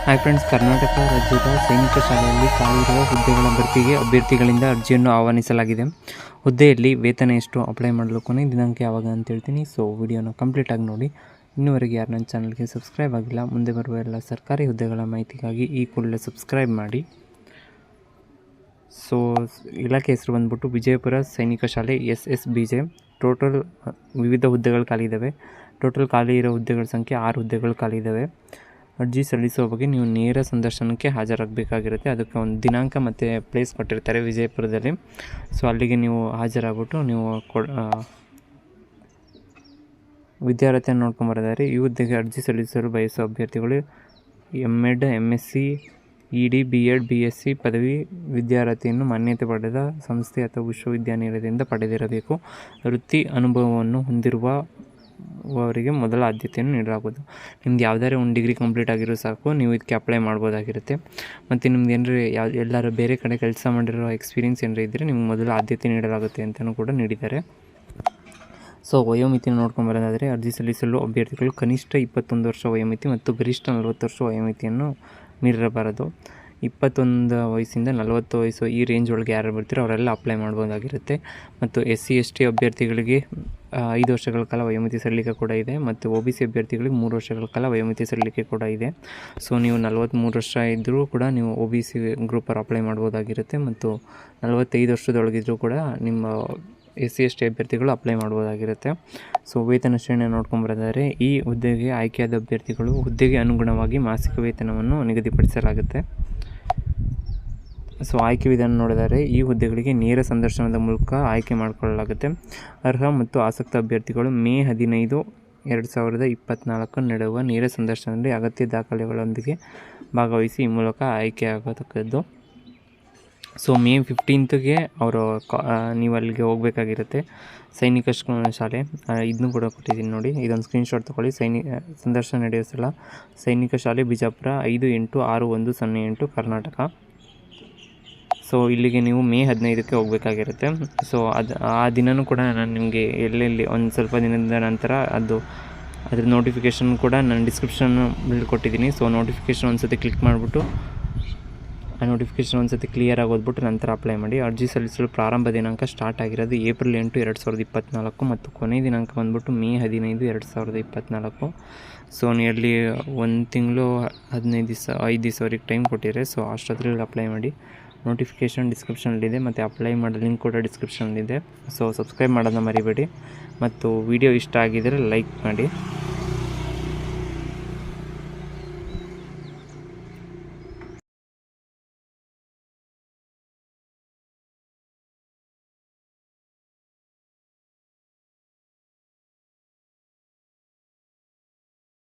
Hi friends, Karnataka ರಾಜ್ಯದ ಸೈನಿಕ ಶಾಲೆಯಲ್ಲಿ ಖಾಲಿಯಿರುವ ಹುದ್ದೆಗಳ ಭರ್ತಿಗೆ ಅಭ್ಯರ್ಥಿಗಳಿಂದ ಅರ್ಜಿಯನ್ನು ಆಹ್ವಾನಿಸಲಾಗಿದೆ. ಹುದ್ದೆಯಲ್ಲಿ ವೇತನ ಎಷ್ಟು, ಅಪ್ಲೈ ಮಾಡಲು ಕೊನೆ ದಿನಾಂಕ ಯಾವಾಗ ಅಂತ ಹೇಳ್ತೀನಿ. ಸೊ ವಿಡಿಯೋನ ಕಂಪ್ಲೀಟಾಗಿ ನೋಡಿ. ಇನ್ನೂವರೆಗೆ ಯಾರು ನನ್ನ ಚಾನಲ್ಗೆ ಸಬ್ಸ್ಕ್ರೈಬ್ ಆಗಿಲ್ಲ, ಮುಂದೆ ಬರುವ ಎಲ್ಲ ಸರ್ಕಾರಿ ಹುದ್ದೆಗಳ ಮಾಹಿತಿಗಾಗಿ ಈ ಕೂಡಲೇ ಸಬ್ಸ್ಕ್ರೈಬ್ ಮಾಡಿ. ಸೊ ಇಲಾಖೆ ಹೆಸರು ಬಂದ್ಬಿಟ್ಟು ವಿಜಯಪುರ ಸೈನಿಕ ಶಾಲೆ SSBJ. ಟೋಟಲ್ ವಿವಿಧ ಹುದ್ದೆಗಳು ಖಾಲಿ ಇದ್ದಾವೆ. ಟೋಟಲ್ ಖಾಲಿ ಇರೋ ಹುದ್ದೆಗಳ ಸಂಖ್ಯೆ 6 ಹುದ್ದೆಗಳು ಖಾಲಿ ಇದ್ದಾವೆ. ಅರ್ಜಿ ಸಲ್ಲಿಸುವ ಬಗ್ಗೆ ನೀವು ನೇರ ಸಂದರ್ಶನಕ್ಕೆ ಹಾಜರಾಗಬೇಕಾಗಿರುತ್ತೆ. ಅದಕ್ಕೆ ಒಂದು ದಿನಾಂಕ ಮತ್ತು ಪ್ಲೇಸ್ ಕೊಟ್ಟಿರ್ತಾರೆ ವಿಜಯಪುರದಲ್ಲಿ. ಸೊ ಅಲ್ಲಿಗೆ ನೀವು ಹಾಜರಾಗ್ಬಿಟ್ಟು ನೀವು ವಿದ್ಯಾರ್ಥಿಯನ್ನು ನೋಡ್ಕೊಂಬರೋದಾದ್ರೆ, ಈ ಹುದ್ದೆಗೆ ಅರ್ಜಿ ಸಲ್ಲಿಸಲು ಬಯಸುವ ಅಭ್ಯರ್ಥಿಗಳು MEd, MSc, ED, BEd, BSc ಪದವಿ ವಿದ್ಯಾರ್ಥಿಯನ್ನು ಮಾನ್ಯತೆ ಪಡೆದ ಸಂಸ್ಥೆ ಅಥವಾ ವಿಶ್ವವಿದ್ಯಾನಿಲಯದಿಂದ ಪಡೆದಿರಬೇಕು. ವೃತ್ತಿ ಅನುಭವವನ್ನು ಹೊಂದಿರುವವರಿಗೆ ಮೊದಲ ಆದ್ಯತೆಯನ್ನು ನೀಡಲಾಗುವುದು. ನಿಮ್ದು ಯಾವುದಾದ್ರು ಒಂದು ಡಿಗ್ರಿ ಕಂಪ್ಲೀಟ್ ಆಗಿರೋ ಸಾಕು, ನೀವು ಇದಕ್ಕೆ ಅಪ್ಲೈ ಮಾಡ್ಬೋದಾಗಿರುತ್ತೆ. ಮತ್ತು ನಿಮ್ದು ಏನಾರು ಎಲ್ಲರೂ ಬೇರೆ ಕಡೆ ಕೆಲಸ ಮಾಡಿರೋ ಎಕ್ಸ್ಪೀರಿಯನ್ಸ್ ಏನಾರು ಇದ್ದರೆ ನಿಮ್ಗೆ ಮೊದಲ ಆದ್ಯತೆ ನೀಡಲಾಗುತ್ತೆ ಅಂತಲೂ ಕೂಡ ನೀಡಿದ್ದಾರೆ. ಸೊ ವಯೋಮಿತಿನ ನೋಡ್ಕೊಂಬರೋದಾದರೆ, ಅರ್ಜಿ ಸಲ್ಲಿಸಲು ಅಭ್ಯರ್ಥಿಗಳು ಕನಿಷ್ಠ 21 ವರ್ಷ ವಯೋಮಿತಿ ಮತ್ತು ಗರಿಷ್ಠ 40 ವರ್ಷ ವಯೋಮಿತಿಯನ್ನು ಮೀರಿರಬಾರದು. 21 ವಯಸ್ಸಿಂದ 40 ವಯಸ್ಸು ಈ ರೇಂಜ್ ಒಳಗೆ ಯಾರು ಬರ್ತೀರೋ ಅವರೆಲ್ಲ ಅಪ್ಲೈ ಮಾಡ್ಬೋದಾಗಿರುತ್ತೆ. ಮತ್ತು SC ST ಅಭ್ಯರ್ಥಿಗಳಿಗೆ 5 ವರ್ಷಗಳ ಕಾಲ ವಯೋಮಿತಿ ಸಲ್ಲಿಕೆ ಕೂಡ ಇದೆ. ಮತ್ತು OBC ಅಭ್ಯರ್ಥಿಗಳಿಗೆ 3 ವರ್ಷಗಳ ಕಾಲ ವಯೋಮಿತಿ ಸಲ್ಲಿಕೆ ಕೂಡ ಇದೆ. ಸೊ ನೀವು 43 ವರ್ಷ ಇದ್ದರೂ ಕೂಡ ನೀವು OBC ಗ್ರೂಪರ್ ಅಪ್ಲೈ ಮಾಡ್ಬೋದಾಗಿರುತ್ತೆ. ಮತ್ತು 45 ವರ್ಷದೊಳಗಿದ್ರೂ ಕೂಡ ನಿಮ್ಮ SC ST ಅಭ್ಯರ್ಥಿಗಳು ಅಪ್ಲೈ ಮಾಡ್ಬೋದಾಗಿರುತ್ತೆ. ಸೊ ವೇತನ ಶ್ರೇಣಿ ನೋಡ್ಕೊಂಬರೋದಾದರೆ, ಈ ಹುದ್ದೆಗೆ ಆಯ್ಕೆಯಾದ ಅಭ್ಯರ್ಥಿಗಳು ಹುದ್ದೆಗೆ ಅನುಗುಣವಾಗಿ ಮಾಸಿಕ ವೇತನವನ್ನು ನಿಗದಿಪಡಿಸಲಾಗುತ್ತೆ. ಸೊ ಆಯ್ಕೆ ವಿಧಾನ ನೋಡಿದರೆ, ಈ ಹುದ್ದೆಗಳಿಗೆ ನೇರ ಸಂದರ್ಶನದ ಮೂಲಕ ಆಯ್ಕೆ ಮಾಡಿಕೊಳ್ಳಲಾಗುತ್ತೆ. ಅರ್ಹ ಮತ್ತು ಆಸಕ್ತ ಅಭ್ಯರ್ಥಿಗಳು ಮೇ 15, 2024 ನಡೆಯುವ ನೇರ ಸಂದರ್ಶನದಲ್ಲಿ ಅಗತ್ಯ ದಾಖಲೆಗಳೊಂದಿಗೆ ಭಾಗವಹಿಸಿ ಈ ಮೂಲಕ ಆಯ್ಕೆಯಾಗತಕ್ಕದ್ದು. ಸೊ ಮೇ 15ಗೆ ನೀವು ಅಲ್ಲಿಗೆ ಹೋಗಬೇಕಾಗಿರುತ್ತೆ. ಸೈನಿಕ ಶಾಲೆ ಇದನ್ನು ಕೂಡ ಕೊಟ್ಟಿದ್ದೀನಿ ನೋಡಿ, ಇದೊಂದು ಸ್ಕ್ರೀನ್ಶಾಟ್ ತೊಗೊಳ್ಳಿ. ಸಂದರ್ಶನ ನಡೆಯೋ ಸ್ಥಳ ಸೈನಿಕ ಶಾಲೆ ಬಿಜಾಪುರ 586108 ಕರ್ನಾಟಕ. ಸೊ ಇಲ್ಲಿಗೆ ನೀವು ಮೇ 15ಕ್ಕೆ ಹೋಗಬೇಕಾಗಿರುತ್ತೆ. ಸೊ ಆ ದಿನವೂ ಕೂಡ ನಾನು ನಿಮಗೆ ಎಲ್ಲೆಲ್ಲಿ ಒಂದು ಸ್ವಲ್ಪ ದಿನದ ನಂತರ ಅದ್ರ ನೋಟಿಫಿಕೇಷನ್ ಕೂಡ ನಾನು ಡಿಸ್ಕ್ರಿಪ್ಷನ್ ಕೊಟ್ಟಿದ್ದೀನಿ. ಸೊ ನೋಟಿಫಿಕೇಷನ್ ಒಂದು ಸತಿ ಕ್ಲಿಕ್ ಮಾಡಿಬಿಟ್ಟು ಆ ನೋಟಿಫಿಕೇಷನ್ ಒಂದು ಸತಿ ಕ್ಲಿಯರಾಗಿ ಓದ್ಬಿಟ್ಟು ನಂತರ ಅಪ್ಲೈ ಮಾಡಿ. ಅರ್ಜಿ ಸಲ್ಲಿಸಲು ಪ್ರಾರಂಭ ದಿನಾಂಕ ಸ್ಟಾರ್ಟ್ ಆಗಿರೋದು ಏಪ್ರಿಲ್ 8, 2024 ಮತ್ತು ಕೊನೆ ದಿನಾಂಕ ಬಂದ್ಬಿಟ್ಟು ಮೇ 15, 2024. ಸೊ ನಿಯರ್ಲಿ 1 ತಿಂಗಳು 15 ದಿವಸ 5 ದಿವಸವರೆಗೆ ಟೈಮ್ ಕೊಟ್ಟಿದ್ದಾರೆ. ಸೊ ಅಷ್ಟೊತ್ತರಲ್ಲಿ ಅಪ್ಲೈ ಮಾಡಿ. ನೋಟಿಫಿಕೇಷನ್ ಡಿಸ್ಕ್ರಿಪ್ಷನಲ್ಲಿದೆ ಮತ್ತು ಅಪ್ಲೈ ಮಾಡೋ ಲಿಂಕ್ ಕೂಡ ಡಿಸ್ಕ್ರಿಪ್ಷನಲ್ಲಿದೆ. ಸೊ ಸಬ್ಸ್ಕ್ರೈಬ್ ಮಾಡೋದನ್ನ ಮರಿಬೇಡಿ. ಮತ್ತು ವಿಡಿಯೋ ಇಷ್ಟ ಆಗಿದ್ದರೆ ಲೈಕ್ ಮಾಡಿ.